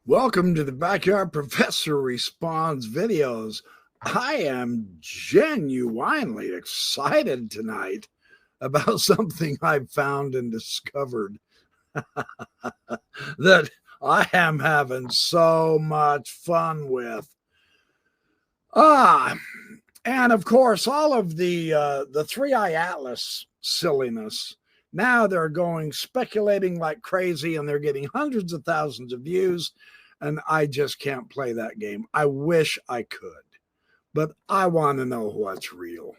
Welcome to the Backyard Professor Responds videos. I am genuinely excited tonight about something I've found and discovered that I am having so much fun with. And of course, all of the 3-Eye Atlas silliness. Now they're going speculating like crazy and they're getting hundreds of thousands of views. And I just can't play that game. I wish I could, but I want to know what's real.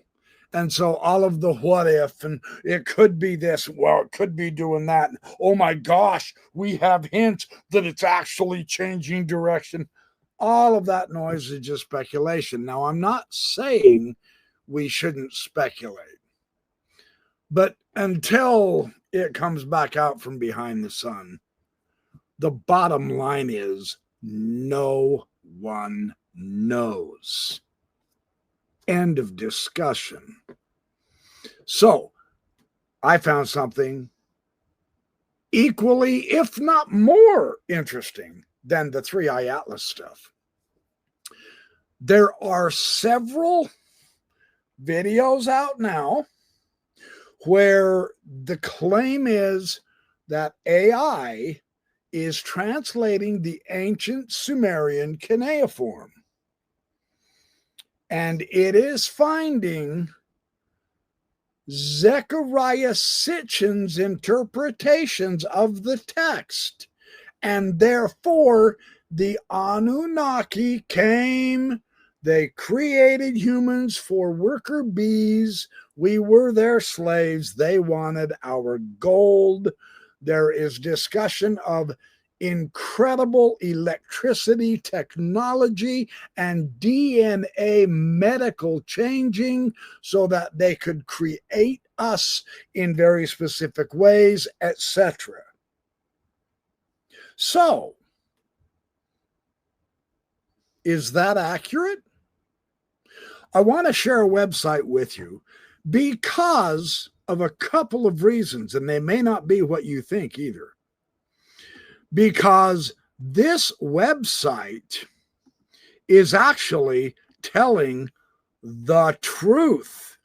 And so all of the what if, and it could be this, well, it could be doing that. Oh my gosh, we have hints that it's actually changing direction. All of that noise is just speculation. Now, I'm not saying we shouldn't speculate, but until it comes back out from behind the sun, the bottom line is no one knows. End of discussion. So I found something equally, if not more interesting than the 3-Eye Atlas stuff. There are several videos out now where the claim is that AI is translating the ancient Sumerian cuneiform. And it is finding Zecharia Sitchin's interpretations of the text. And therefore, the Anunnaki came, they created humans for worker bees. We were their slaves. They wanted our gold. There is discussion of incredible electricity technology and DNA medical changing so that they could create us in very specific ways, etc. So, is that accurate? I want to share a website with you because of a couple of reasons, and they may not be what you think either. Because this website is actually telling the truth.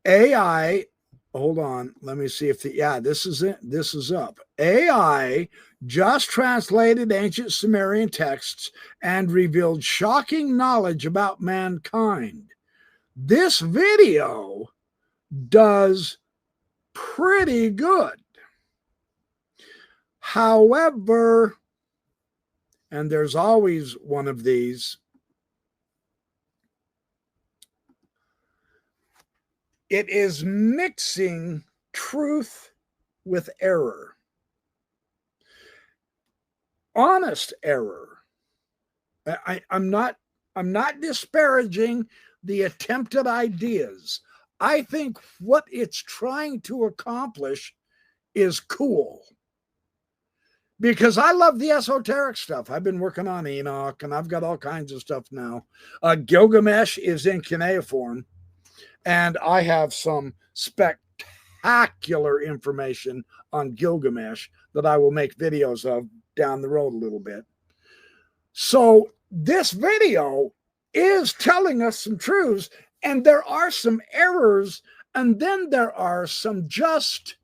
AI, hold on, let me see if this is it. This is up. AI just translated ancient Sumerian texts and revealed shocking knowledge about mankind. This video does pretty good. However, and there's always one of these, it is mixing truth with error. Honest error. I'm not disparaging the attempted ideas. I think what it's trying to accomplish is cool. Because I love the esoteric stuff. I've been working on Enoch, and I've got all kinds of stuff now. Gilgamesh is in cuneiform, and I have some spectacular information on Gilgamesh that I will make videos of down the road a little bit. So this video is telling us some truths, and there are some errors, and then there are some just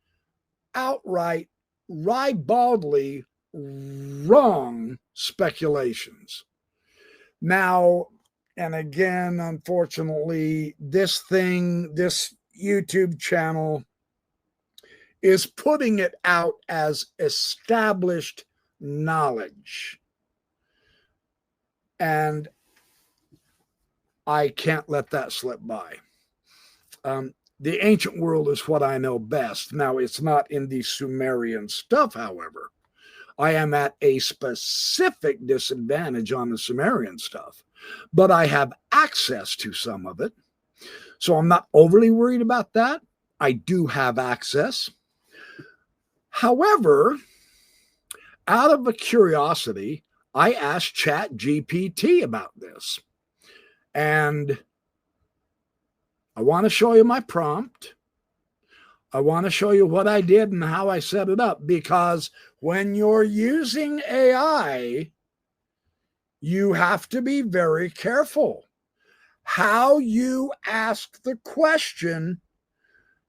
outright ribaldly wrong speculations. Now, and again, unfortunately, this YouTube channel is putting it out as established knowledge. And I can't let that slip by. The ancient world is what I know best. Now, it's not in the Sumerian stuff, however. I am at a specific disadvantage on the Sumerian stuff, but I have access to some of it. So I'm not overly worried about that. I do have access. However, out of a curiosity, I asked ChatGPT about this. And I want to show you my prompt. I want to show you what I did and how I set it up, because when you're using AI, you have to be very careful. How you ask the question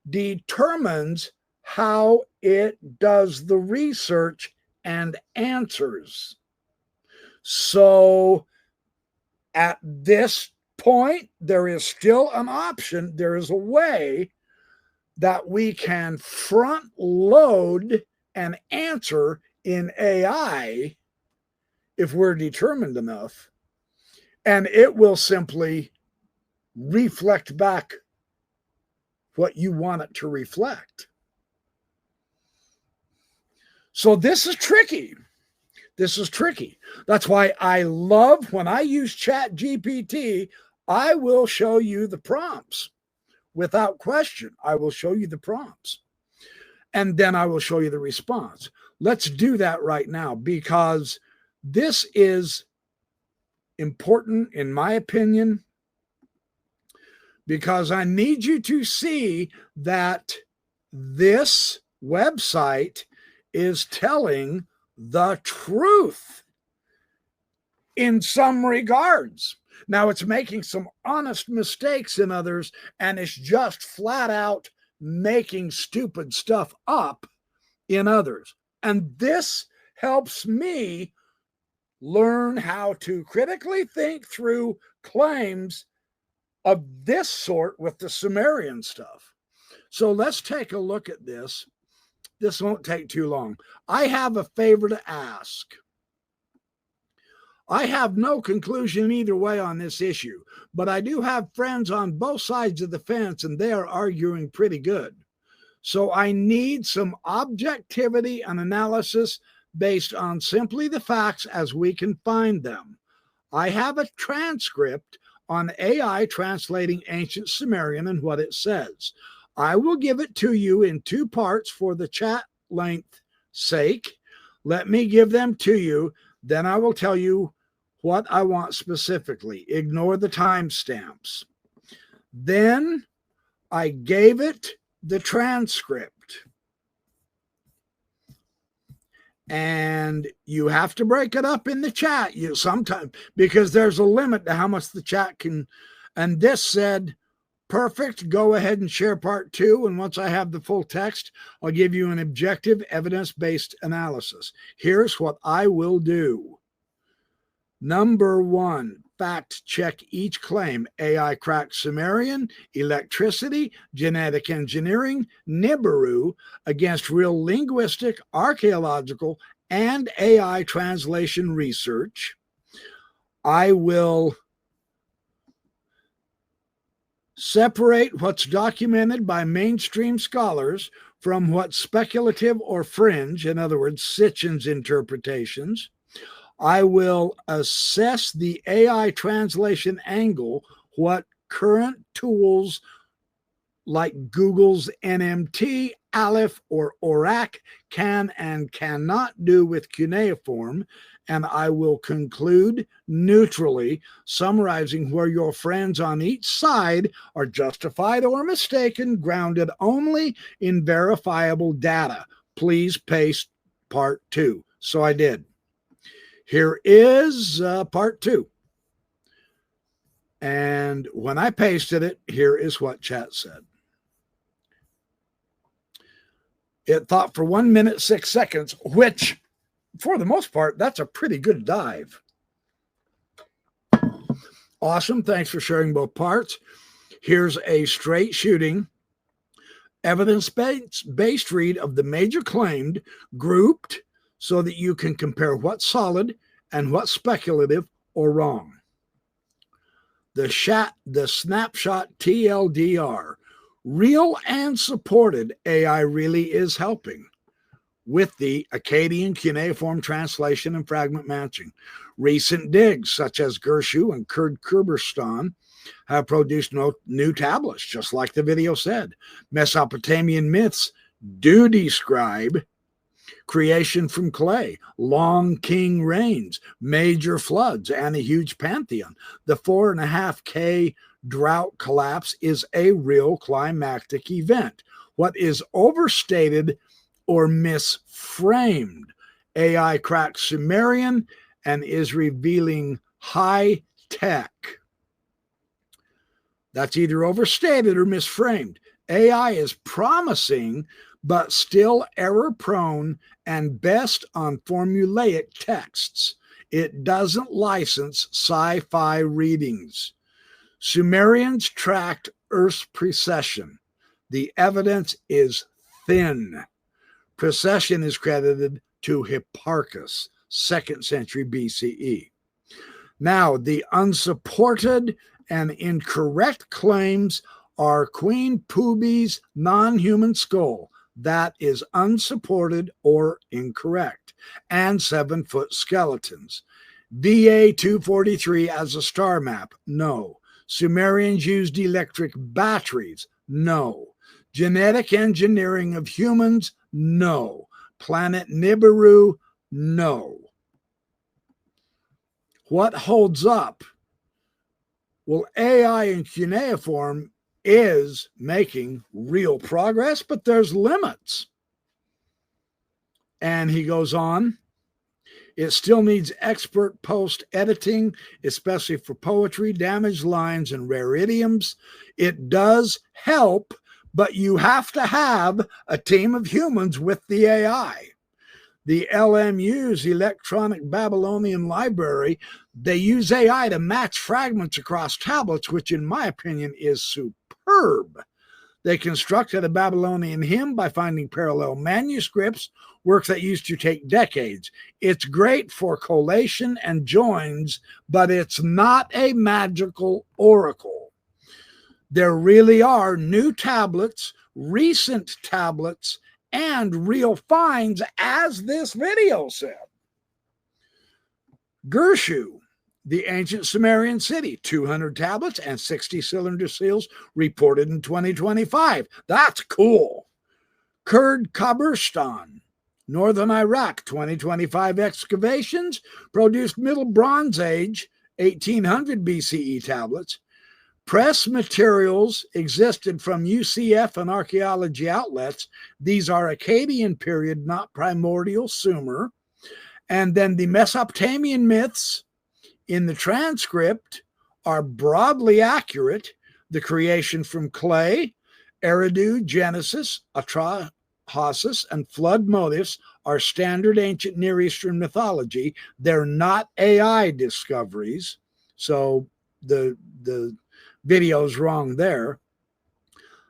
determines how it does the research and answers. So at this point, there is still an option. There is a way that we can front load an answer in AI if we're determined enough, and it will simply reflect back what you want it to reflect. So this is tricky. This is tricky. That's why I love when I use Chat GPT, I will show you the prompts. Without question, I will show you the prompts. And then I will show you the response. Let's do that right now, because this is important, in my opinion, because I need you to see that this website is telling the truth in some regards. Now, it's making some honest mistakes in others, and it's just flat out making stupid stuff up in others. And this helps me learn how to critically think through claims of this sort with the Sumerian stuff. So let's take a look at this. This won't take too long. I have a favor to ask. I have no conclusion either way on this issue, but I do have friends on both sides of the fence, and they are arguing pretty good. So I need some objectivity and analysis based on simply the facts as we can find them. I have a transcript on AI translating ancient Sumerian and what it says. I will give it to you in two parts for the chat length sake. Let me give them to you. Then I will tell you what I want specifically. Ignore the timestamps. Then I gave it the transcript. And you have to break it up in the chat sometimes, because there's a limit to how much the chat can. And this said, perfect, go ahead and share part 2. And once I have the full text, I'll give you an objective, evidence-based analysis. Here's what I will do. Number 1, fact check each claim. AI cracked Sumerian, electricity, genetic engineering, Nibiru against real linguistic, archaeological, and AI translation research. I will separate what's documented by mainstream scholars from what's speculative or fringe, in other words, Sitchin's interpretations. I will assess the AI translation angle, what current tools like Google's NMT, Aleph, or Orac can and cannot do with cuneiform, and I will conclude neutrally, summarizing where your friends on each side are justified or mistaken, grounded only in verifiable data. Please paste part 2. So I did. Here is part 2. And when I pasted it, here is what chat said. It thought for 1 minute, 6 seconds, which for the most part, that's a pretty good dive. Awesome. Thanks for sharing both parts. Here's a straight shooting, evidence-based read of the major claimed, grouped so that you can compare what's solid and what's speculative or wrong. The snapshot TLDR. Real and supported AI really is helping with the Akkadian cuneiform translation and fragment matching. Recent digs, such as Gershu and Kurd-Kurbistan, have produced new tablets, just like the video said. Mesopotamian myths do describe creation from clay, long king reigns, major floods, and a huge pantheon. The 4.5K drought collapse is a real climactic event. what is overstated or misframed. AI cracks Sumerian and is revealing high tech. That's either overstated or misframed. AI is promising, but still error prone and best on formulaic texts. It doesn't license sci-fi readings. Sumerians tracked Earth's precession. The evidence is thin. Precession is credited to Hipparchus, 2nd century BCE. Now, the unsupported and incorrect claims are Queen Pubi's non-human skull. That is unsupported or incorrect. And 7-foot skeletons. VA 243 as a star map. No. Sumerians used electric batteries. No. Genetic engineering of humans. No. Planet Nibiru. No. What holds up? Well, AI in cuneiform is making real progress, but there's limits. And he goes on, it still needs expert post-editing, especially for poetry, damaged lines, and rare idioms. It does help, but you have to have a team of humans with the AI. The LMU's Electronic Babylonian Library, they use AI to match fragments across tablets, which in my opinion is superb. They constructed a Babylonian hymn by finding parallel manuscripts, work that used to take decades. It's great for collation and joins, but it's not a magical oracle. There really are new tablets, recent tablets, and real finds, as this video said. Gershu, the ancient Sumerian city, 200 tablets and 60 cylinder seals reported in 2025. That's cool. Kurd Kaburstan, northern Iraq, 2025 excavations produced Middle Bronze Age, 1800 BCE tablets. Press materials existed from UCF and archaeology outlets. These are Akkadian period, not primordial Sumer. And then the Mesopotamian myths in the transcript are broadly accurate. The creation from clay, Eridu, Genesis, Atrahasis, and flood motifs are standard ancient Near Eastern mythology. They're not AI discoveries. So the video's wrong there.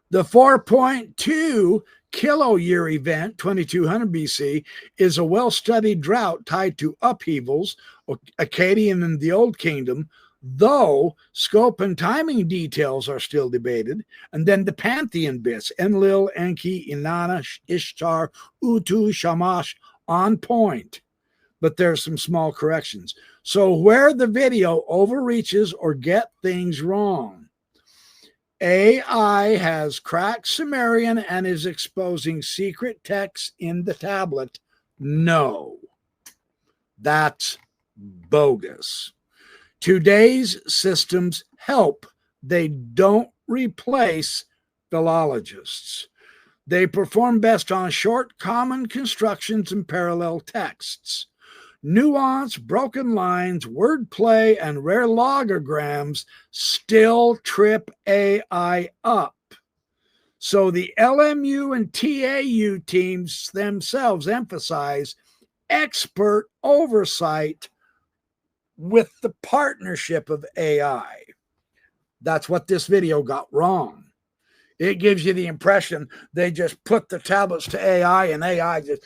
The 4.2 kilo year event, 2200 BC, is a well-studied drought tied to upheavals, Akkadian and the Old Kingdom, though scope and timing details are still debated. And then the pantheon bits, Enlil, Enki, Inanna, Ishtar, Utu, Shamash, on point. But there's some small corrections. So where the video overreaches or get things wrong, AI has cracked Sumerian and is exposing secret texts in the tablet. No, that's bogus. Today's systems help. They don't replace philologists. They perform best on short, common constructions and parallel texts. Nuance, broken lines, wordplay, and rare logograms still trip AI up. So the LMU and TAU teams themselves emphasize expert oversight with the partnership of AI. That's what this video got wrong. It gives you the impression they just put the tablets to AI and AI just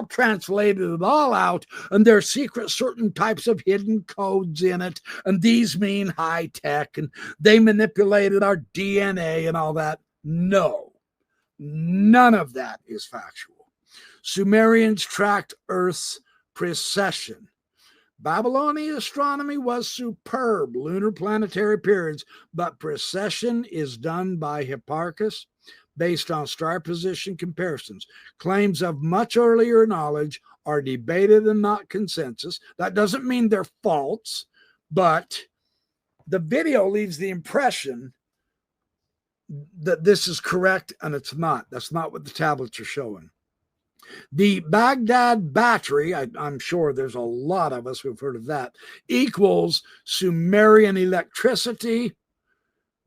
translated it all out, and there's secret certain types of hidden codes in it, and these mean high tech, and they manipulated our DNA and all that. No, none of that is factual. Sumerians tracked Earth's precession. Babylonian astronomy was superb, lunar planetary periods, but precession is done by Hipparchus based on star position comparisons. Claims of much earlier knowledge are debated and not consensus. That doesn't mean they're false, but the video leaves the impression that this is correct, and it's not. That's not what the tablets are showing. The Baghdad battery, I'm sure there's a lot of us who've heard of that, equals Sumerian electricity.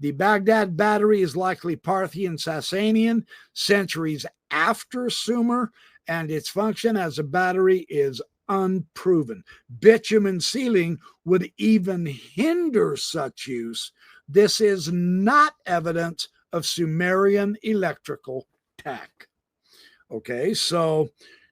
The Baghdad battery is likely Parthian Sasanian, centuries after Sumer, and its function as a battery is unproven. Bitumen sealing would even hinder such use. This is not evidence of Sumerian electrical tech. Okay, so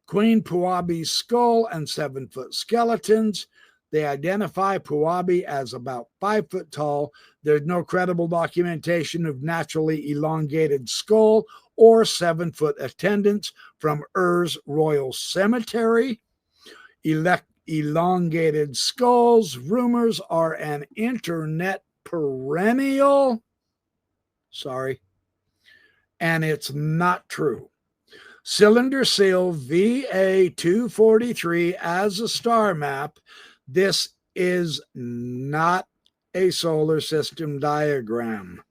Queen Puabi's skull and 7-foot skeletons. They identify Puabi as about 5 foot tall. There's no credible documentation of naturally elongated skull or 7-foot attendants from Ur's Royal Cemetery. Elongated skulls rumors are an internet perennial. Sorry. And it's not true. Cylinder seal VA243 as a star map. This is not a solar system diagram,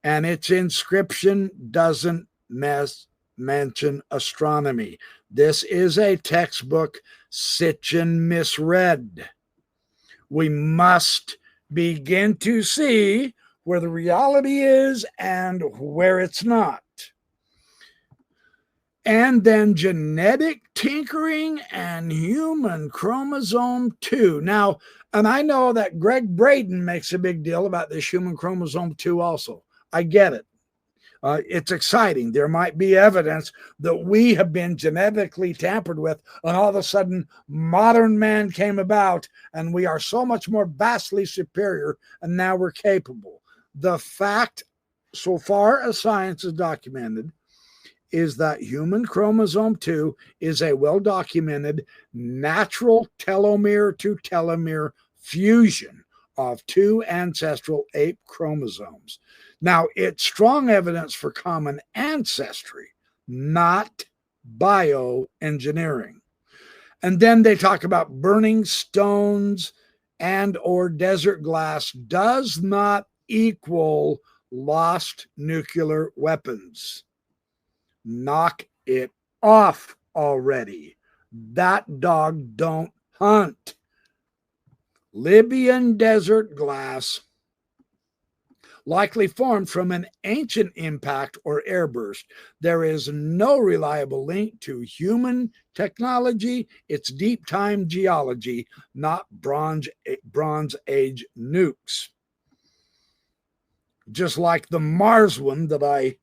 and its inscription doesn't mention astronomy. This is a textbook Sitchin misread. We must begin to see where the reality is and where it's not. And then genetic tinkering and human chromosome 2. Now, and I know that Greg Braden makes a big deal about this human chromosome 2 also. I get it. It's exciting. There might be evidence that we have been genetically tampered with, and all of a sudden modern man came about and we are so much more vastly superior, and now we're capable. The fact, so far as science is documented, is that human chromosome 2 is a well-documented natural telomere to telomere fusion of two ancestral ape chromosomes. Now, it's strong evidence for common ancestry, not bioengineering. And then they talk about burning stones and or desert glass does not equal lost nuclear weapons. Knock it off already. That dog don't hunt. Libyan desert glass likely formed from an ancient impact or airburst. There is no reliable link to human technology. It's deep time geology, not Bronze Age nukes. Just like the Mars one that I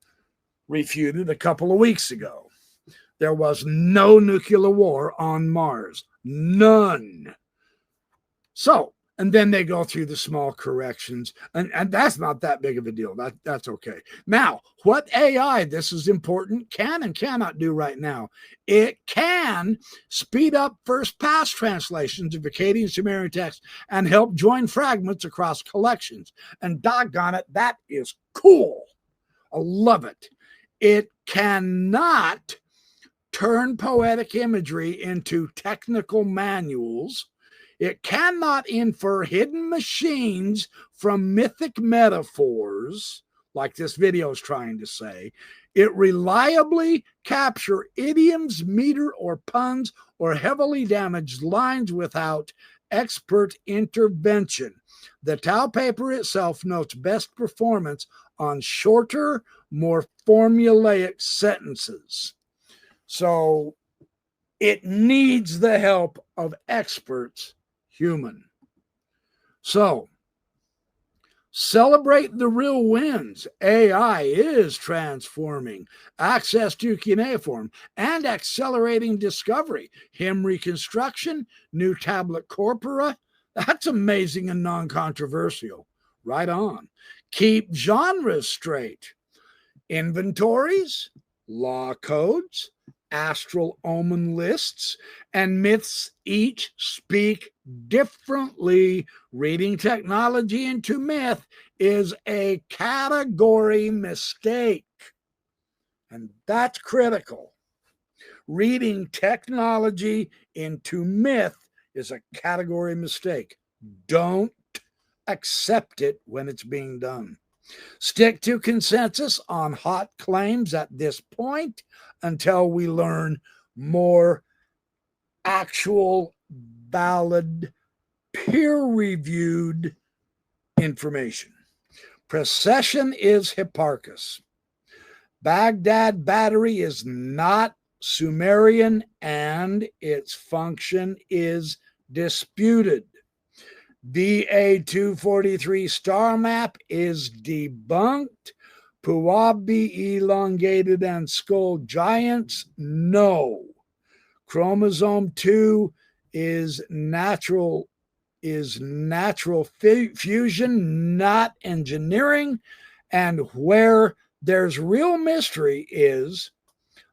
refuted a couple of weeks ago. There was no nuclear war on Mars. None. So, and then they go through the small corrections, and that's not that big of a deal. That's okay. Now, what AI, this is important, can and cannot do right now. It can speed up first pass translations of Akkadian Sumerian text and help join fragments across collections. And doggone it, that is cool. I love it. It cannot turn poetic imagery into technical manuals. It cannot infer hidden machines from mythic metaphors, like this video is trying to say. It reliably captures idioms, meter, or puns, or heavily damaged lines without expert intervention. The Tau paper itself notes best performance on shorter, more formulaic sentences. So it needs the help of experts, human. So celebrate the real wins. AI is transforming access to cuneiform and accelerating discovery. Hymn reconstruction, new tablet corpora. That's amazing and non-controversial. Right on. Keep genres straight. Inventories, law codes, astral omen lists, and myths each speak differently. Reading technology into myth is a category mistake, and that's critical. Reading technology into myth is a category mistake. Don't accept it when it's being done. Stick to consensus on hot claims at this point until we learn more actual, valid, peer-reviewed information. Precession is Hipparchus. Baghdad Battery is not Sumerian, and its function is disputed. VA243 star map is debunked. Puabi elongated and skull giants, no. Chromosome 2 is natural fusion, not engineering. And where there's real mystery is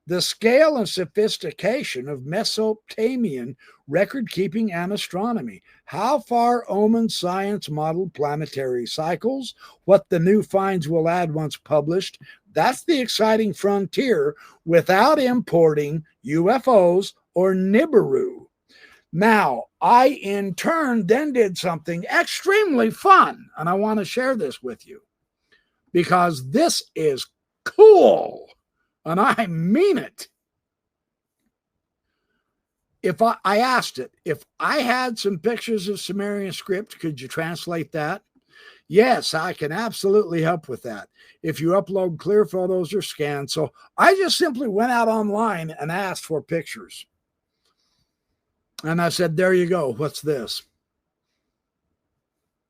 the scale and sophistication of Mesopotamian record-keeping and astronomy. How far Oman science modeled planetary cycles, what the new finds will add once published. That's the exciting frontier without importing UFOs or Nibiru. Now, I in turn then did something extremely fun, and I want to share this with you because this is cool, and I mean it. If I asked it, if I had some pictures of Sumerian script, could you translate that? Yes, I can absolutely help with that. If you upload clear photos or scans. So I just simply went out online and asked for pictures. And I said, there you go. What's this?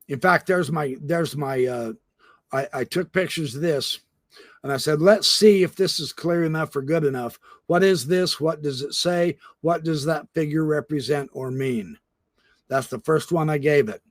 In fact, I took pictures of this. And I said, let's see if this is clear enough or good enough. What is this? What does it say? What does that figure represent or mean? That's the first one I gave it.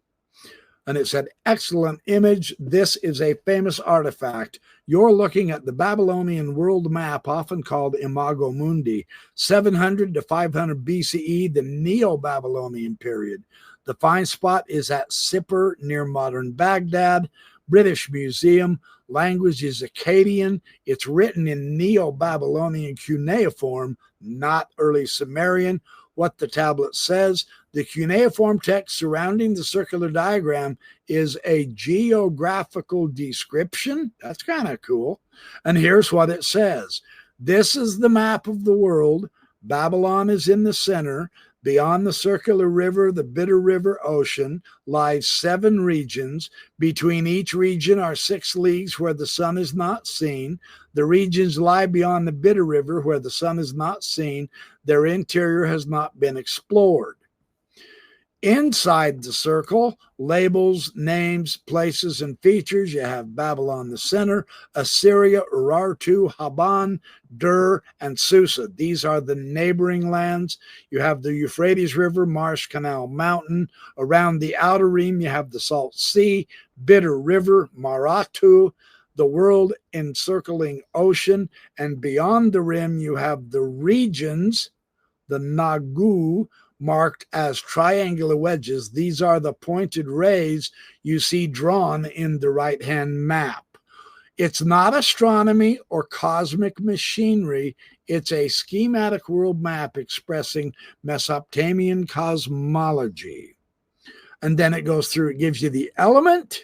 And it said, excellent image. This is a famous artifact. You're looking at the Babylonian world map, often called Imago Mundi, 700 to 500 BCE, the Neo-Babylonian period. The find spot is at Sippar near modern Baghdad. British Museum. Language is Akkadian. It's written in Neo-Babylonian cuneiform, not early Sumerian. What the tablet says, the cuneiform text surrounding the circular diagram is a geographical description. That's kind of cool. And here's what it says. This is the map of the world. Babylon is in the center. Beyond the circular river, the Bitter River Ocean, lies 7 regions. Between each region are 6 leagues where the sun is not seen. The regions lie beyond the Bitter River where the sun is not seen. Their interior has not been explored. Inside the circle, labels, names, places, and features. You have Babylon the center, Assyria, Urartu, Haban, Dur, and Susa. These are the neighboring lands. You have the Euphrates River, Marsh Canal Mountain. Around the outer rim, you have the Salt Sea, Bitter River, Maratu, the world encircling ocean. And beyond the rim, you have the regions, the Nagu, marked as triangular wedges. These are the pointed rays you see drawn in the right-hand map. It's not astronomy or cosmic machinery. It's a schematic world map expressing Mesopotamian cosmology. And then it goes through, it gives you the element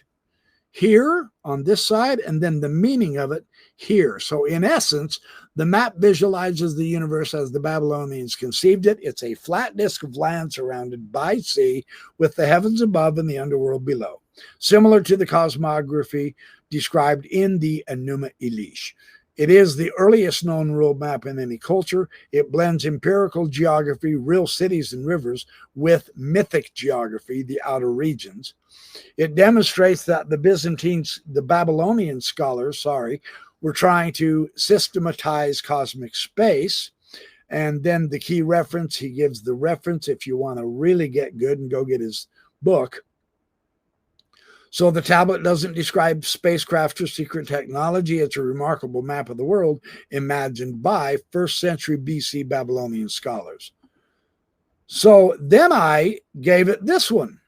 here on this side, and then the meaning of it here. So in essence, the map visualizes the universe as the Babylonians conceived it. It's a flat disk of land surrounded by sea with the heavens above and the underworld below, similar to the cosmography described in the Enuma Elish. It is the earliest known world map in any culture. It blends empirical geography, real cities and rivers, with mythic geography, the outer regions. It demonstrates that the Babylonian scholars, were trying to systematize cosmic space. And then the key reference, he gives the reference if you want to really get good and go get his book. So the tablet doesn't describe spacecraft or secret technology. It's a remarkable map of the world imagined by 1st century BC Babylonian scholars. So then I gave it this one.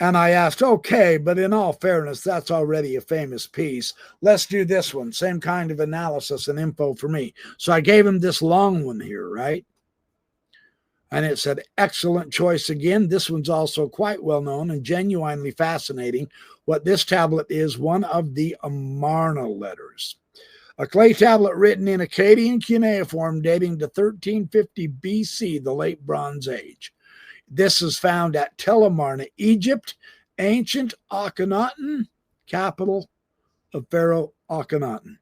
And I asked, okay, but in all fairness, that's already a famous piece. Let's do this one. Same kind of analysis and info for me. So I gave him this long one here, right? And it said, excellent choice again. This one's also quite well known and genuinely fascinating. What this tablet is, one of the Amarna letters. A clay tablet written in Akkadian cuneiform dating to 1350 BC, the late Bronze Age. This is found at Tel Amarna, Egypt, ancient Akhenaten, capital of Pharaoh Akhenaten.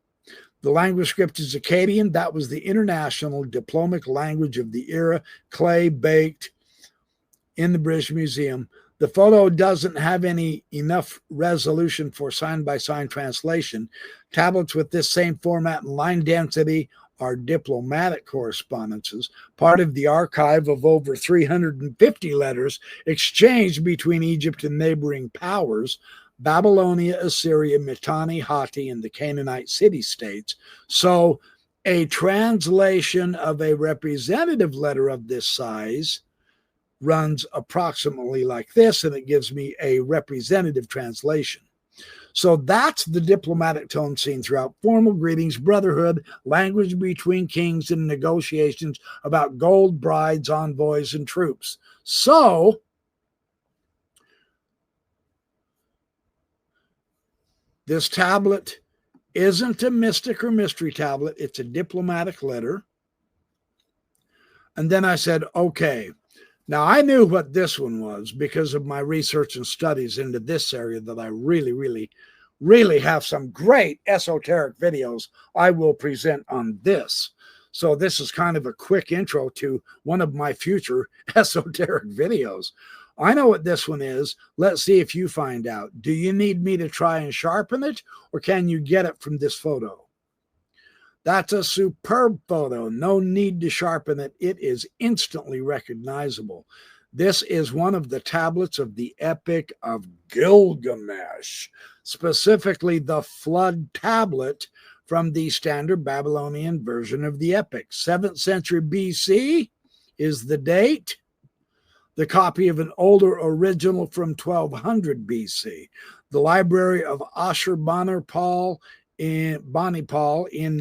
The language script is Akkadian. That was the international diplomatic language of the era, clay baked in the British Museum. The photo doesn't have enough resolution for sign-by-sign translation. Tablets with this same format and line density are diplomatic correspondences, part of the archive of over 350 letters exchanged between Egypt and neighboring powers, Babylonia, Assyria, Mitanni, Hatti, and the Canaanite city-states. So a translation of a representative letter of this size runs approximately like this, and it gives me a representative translation. So that's the diplomatic tone seen throughout. Formal greetings, brotherhood, language between kings, and negotiations about gold, brides, envoys, and troops. So this tablet isn't a mystic or mystery tablet. It's a diplomatic letter. And then I said, okay. Now, I knew what this one was because of my research and studies into this area, that I really have some great esoteric videos I will present on this. So this is kind of a quick intro to one of my future esoteric videos. I know what this one is. Let's see if you find out. Do you need me to try and sharpen it, or can you get it from this photo? That's a superb photo. No need to sharpen it. It is instantly recognizable. This is one of the tablets of the Epic of Gilgamesh, specifically the Flood tablet from the standard Babylonian version of the Epic. 7th century BC is the date. The copy of an older original from 1200 BC. The library of Ashurbanipal in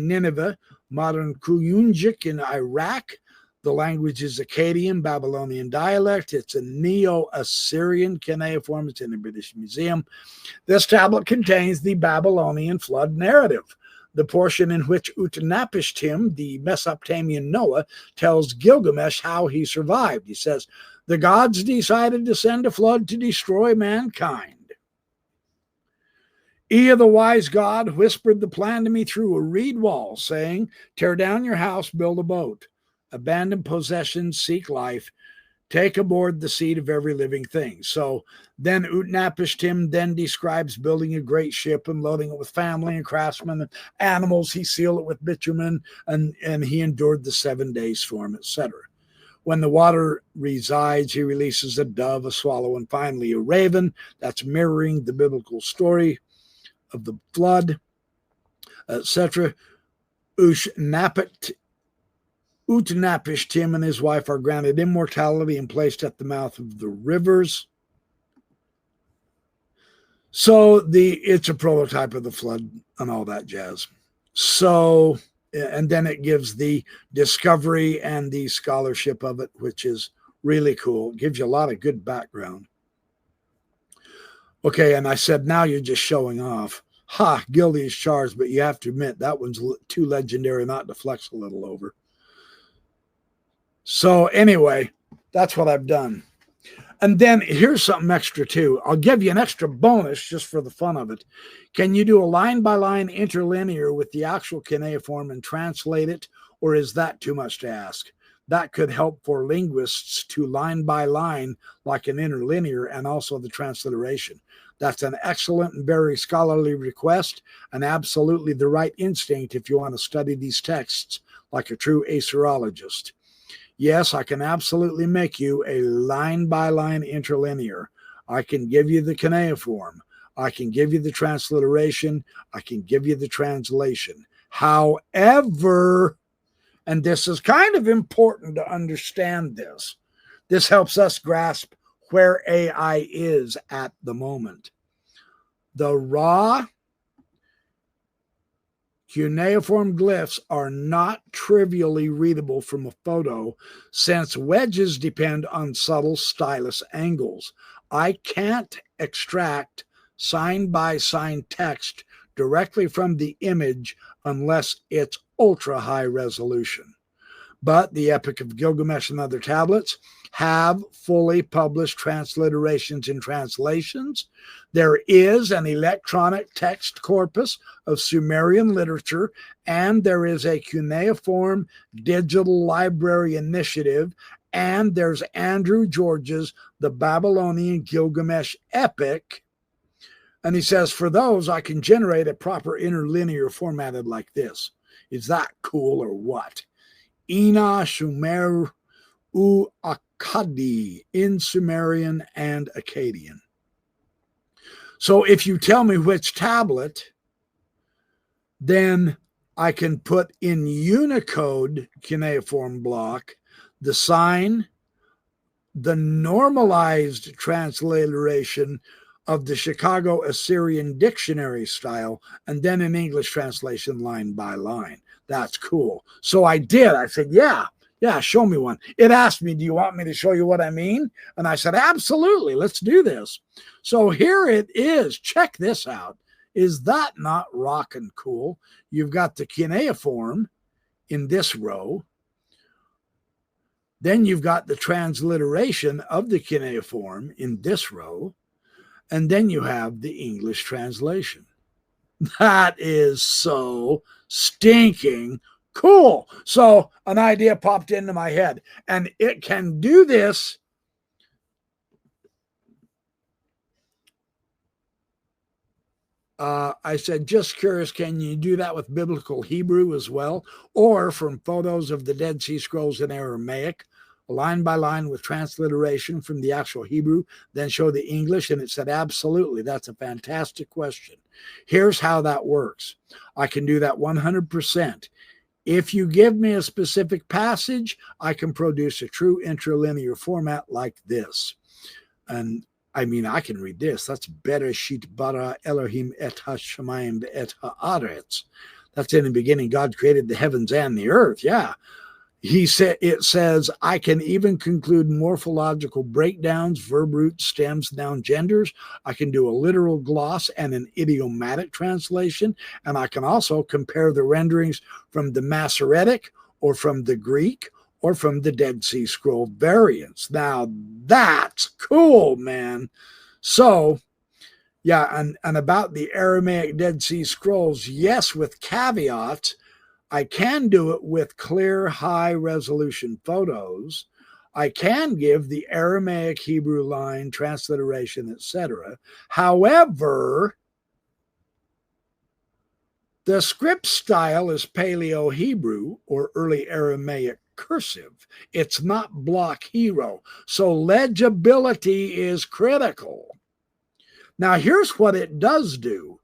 Nineveh, modern Kuyunjik in Iraq. The language is Akkadian, Babylonian dialect. It's a Neo-Assyrian cuneiform. It's in the British Museum. This tablet contains the Babylonian flood narrative, the portion in which Utnapishtim, the Mesopotamian Noah, tells Gilgamesh how he survived. He says, the gods decided to send a flood to destroy mankind. Ea, the wise god, whispered the plan to me through a reed wall, saying, tear down your house, build a boat, abandon possessions, seek life, take aboard the seed of every living thing. So then Utnapishtim then describes building a great ship and loading it with family and craftsmen and animals. He sealed it with bitumen, and he endured the 7-day storm, etc. When the water resides, he releases a dove, a swallow, and finally a raven. That's mirroring the biblical story of the flood, etc. Utnapishtim and his wife are granted immortality and placed at the mouth of the rivers. So it's a prototype of the flood and all that jazz. So, and then it gives the discovery and the scholarship of it, which is really cool. It gives you a lot of good background. Okay, and I said, now you're just showing off. Ha, guilty as charged, but you have to admit that one's too legendary not to flex a little over. So anyway, that's what I've done. And then here's something extra too. I'll give you an extra bonus just for the fun of it. Can you do a line-by-line interlinear with the actual cuneiform and translate it, or is that too much to ask? That could help for linguists to line by line like an interlinear, and also the transliteration. That's an excellent and very scholarly request, and absolutely the right instinct if you want to study these texts like a true Assyriologist. Yes, I can absolutely make you a line-by-line interlinear. I can give you the cuneiform. I can give you the transliteration. I can give you the translation. However, and this is kind of important to understand this, this helps us grasp where AI is at the moment. The raw Cuneiform glyphs are not trivially readable from a photo since wedges depend on subtle stylus angles. I can't extract sign-by-sign text directly from the image unless it's ultra-high resolution. But the Epic of Gilgamesh and other tablets have fully published transliterations and translations. There is an electronic text corpus of Sumerian literature, and there is a cuneiform digital library initiative, and there's Andrew George's The Babylonian Gilgamesh Epic. And he says, for those, I can generate a proper interlinear formatted like this. Is that cool or what? Ina Sumer U Akkadi in Sumerian and Akkadian. So if you tell me which tablet, then I can put in Unicode cuneiform block the sign, the normalized transliteration of the Chicago Assyrian Dictionary style, and then an English translation line by line. That's cool. So I did. I said, yeah, show me one. It asked me, do you want me to show you what I mean? And I said, absolutely, let's do this. So here it is. Check this out. Is that not rockin' cool? You've got the cuneiform in this row. Then you've got the transliteration of the cuneiform in this row. And then you have the English translation. That is so stinking cool. So an idea popped into my head, and it can do this. I said, just curious, can you do that with biblical Hebrew as well? Or from photos of the Dead Sea Scrolls in Aramaic, line by line with transliteration from the actual Hebrew, then show the English? And it said, absolutely. That's a fantastic question. Here's how that works. I can do that 100%. If you give me a specific passage, I can produce a true interlinear format like this. And I mean, I can read this. That's Bereshit bara Elohim et hashamayim et haaretz. That's in the beginning, God created the heavens and the earth. Yeah. It says, I can even conclude morphological breakdowns, verb roots, stems, noun, genders. I can do a literal gloss and an idiomatic translation. And I can also compare the renderings from the Masoretic or from the Greek or from the Dead Sea Scroll variants. Now, that's cool, man. So, yeah, and about the Aramaic Dead Sea Scrolls, yes, with caveats. I can do it with clear, high-resolution photos. I can give the Aramaic Hebrew line, transliteration, etc. However, the script style is Paleo-Hebrew or early Aramaic cursive. It's not block hero, so legibility is critical. Now, here's what it does do.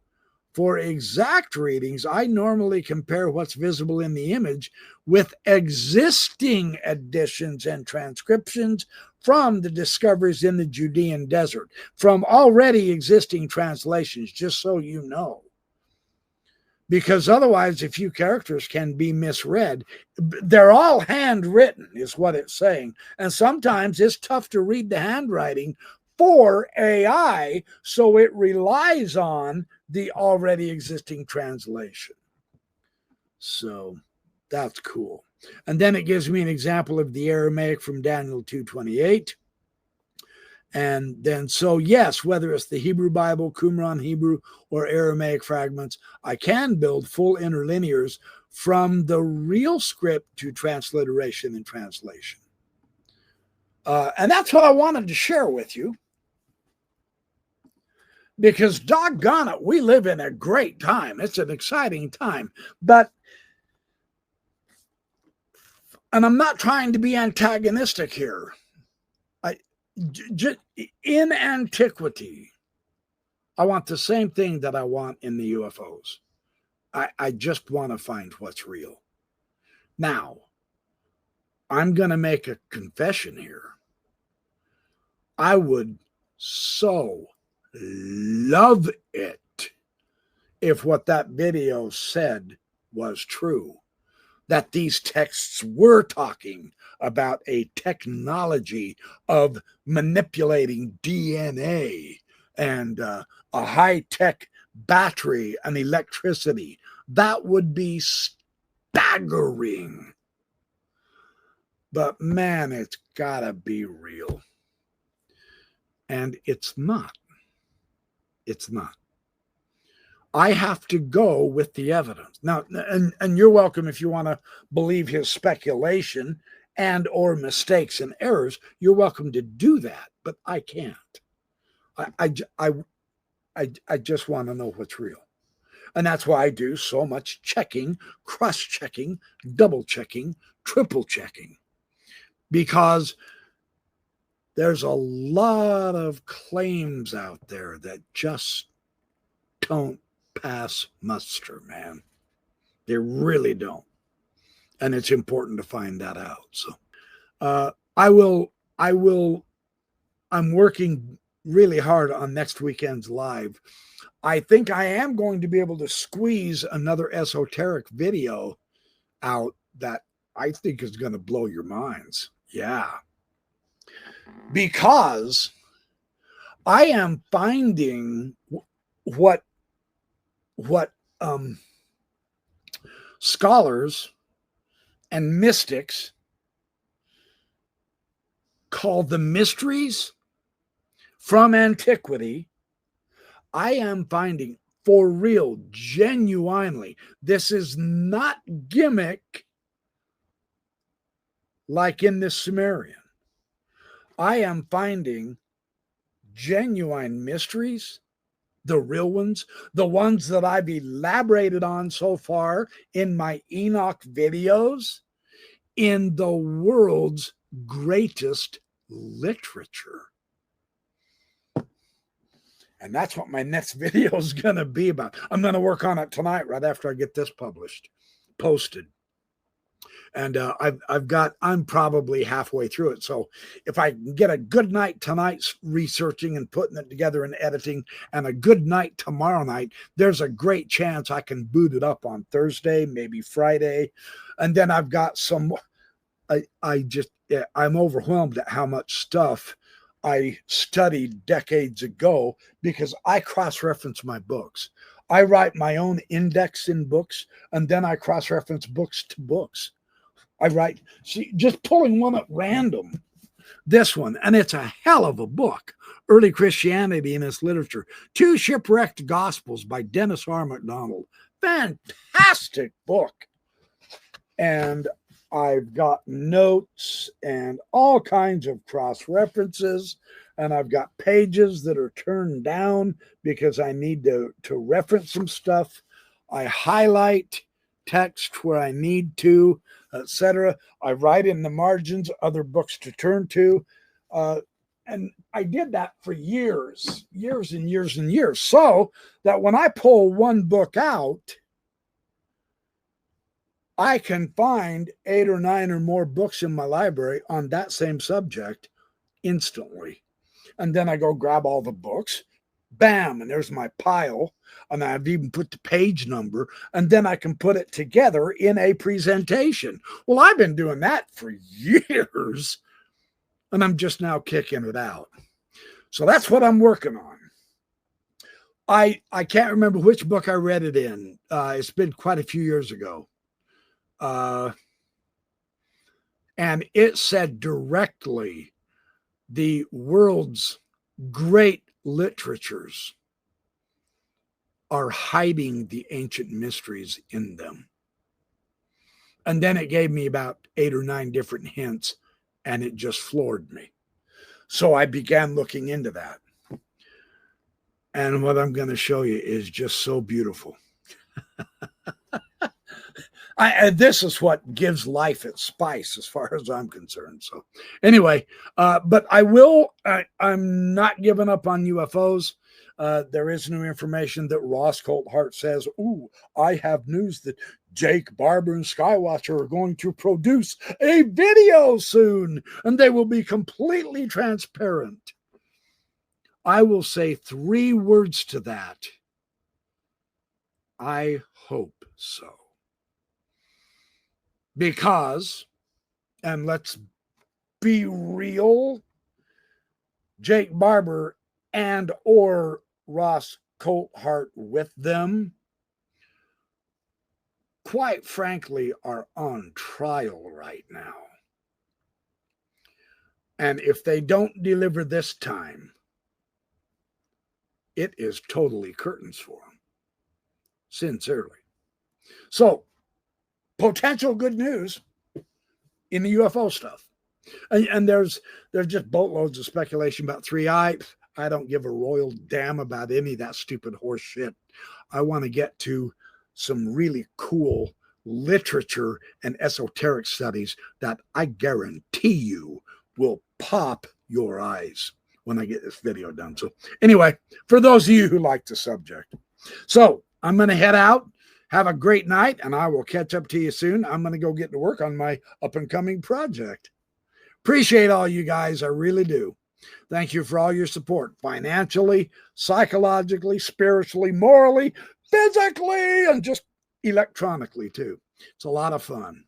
For exact readings, I normally compare what's visible in the image with existing editions and transcriptions from the discoveries in the Judean desert, from already existing translations, just so you know. Because otherwise, a few characters can be misread. They're all handwritten, is what it's saying. And sometimes it's tough to read the handwriting for AI, so it relies on the already existing translation. So that's cool. And then it gives me an example of the Aramaic from Daniel 2:28. And then, so yes, whether it's the Hebrew Bible, Qumran Hebrew, or Aramaic fragments, I can build full interlinears from the real script to transliteration and translation. And that's what I wanted to share with you. Because doggone it, we live in a great time. It's an exciting time. But, and I'm not trying to be antagonistic here. In antiquity, I want the same thing that I want in the UFOs. I just want to find what's real. Now, I'm going to make a confession here. I would so love it if what that video said was true, that these texts were talking about a technology of manipulating DNA and a high-tech battery and electricity, that would be staggering. But man, it's gotta be real. And it's not. It's not. I have to go with the evidence. Now, and you're welcome if you want to believe his speculation and or mistakes and errors, you're welcome to do that, but I can't. I just want to know what's real. And that's why I do so much checking, cross-checking, double-checking, triple-checking, because there's a lot of claims out there that just don't pass muster, man. They really don't. And it's important to find that out. So I'm working really hard on next weekend's live. I think I am going to be able to squeeze another esoteric video out that I think is going to blow your minds. Yeah. Because I am finding what scholars and mystics call the mysteries from antiquity. I am finding for real, genuinely, this is not gimmick like in the Sumerian. I am finding genuine mysteries, the real ones, the ones that I've elaborated on so far in my Enoch videos, in the world's greatest literature. And that's what my next video is going to be about. I'm going to work on it tonight, right after I get this posted. And I'm probably halfway through it. So if I can get a good night tonight researching and putting it together and editing, and a good night tomorrow night, there's a great chance I can boot it up on Thursday, maybe Friday. And then I've got some, I'm overwhelmed at how much stuff I studied decades ago, because I cross-reference my books. I write my own index in books, and then I cross-reference books to books. I write, see, just pulling one at random, this one, and it's a hell of a book, Early Christianity and Its Literature, 2 Shipwrecked Gospels by Dennis R. MacDonald. Fantastic book. And I've got notes and all kinds of cross-references, and I've got pages that are turned down because I need to reference some stuff. I highlight text where I need to, etc. I write in the margins other books to turn to. And I did that for years and years and years, so that when I pull one book out, I can find 8 or 9 or more books in my library on that same subject instantly. And then I go grab all the books, bam, and there's my pile. And I've even put the page number, and then I can put it together in a presentation. Well, I've been doing that for years, and I'm just now kicking it out. So that's what I'm working on. I can't remember which book I read it in. It's been quite a few years ago. And it said directly, the world's great literatures are hiding the ancient mysteries in them. And then it gave me about 8 or 9 different hints, and it just floored me. So I began looking into that. And what I'm going to show you is just so beautiful. This is what gives life its spice, as far as I'm concerned. So anyway, but I'm not giving up on UFOs. There is new information that Ross Coulthart says, ooh, I have news that Jake Barber and Skywatcher are going to produce a video soon, and they will be completely transparent. I will say 3 words to that. I hope so. Because, and let's be real, Jake Barber and or Ross Coulthart with them, quite frankly, are on trial right now. And if they don't deliver this time, it is totally curtains for them. Sincerely. So, potential good news in the UFO stuff. And there's just boatloads of speculation about 3i. I don't give a royal damn about any of that stupid horse shit. I want to get to some really cool literature and esoteric studies that I guarantee you will pop your eyes when I get this video done. So anyway, for those of you who like the subject. So I'm going to head out. Have a great night, and I will catch up to you soon. I'm going to go get to work on my up-and-coming project. Appreciate all you guys. I really do. Thank you for all your support, financially, psychologically, spiritually, morally, physically, and just electronically, too. It's a lot of fun.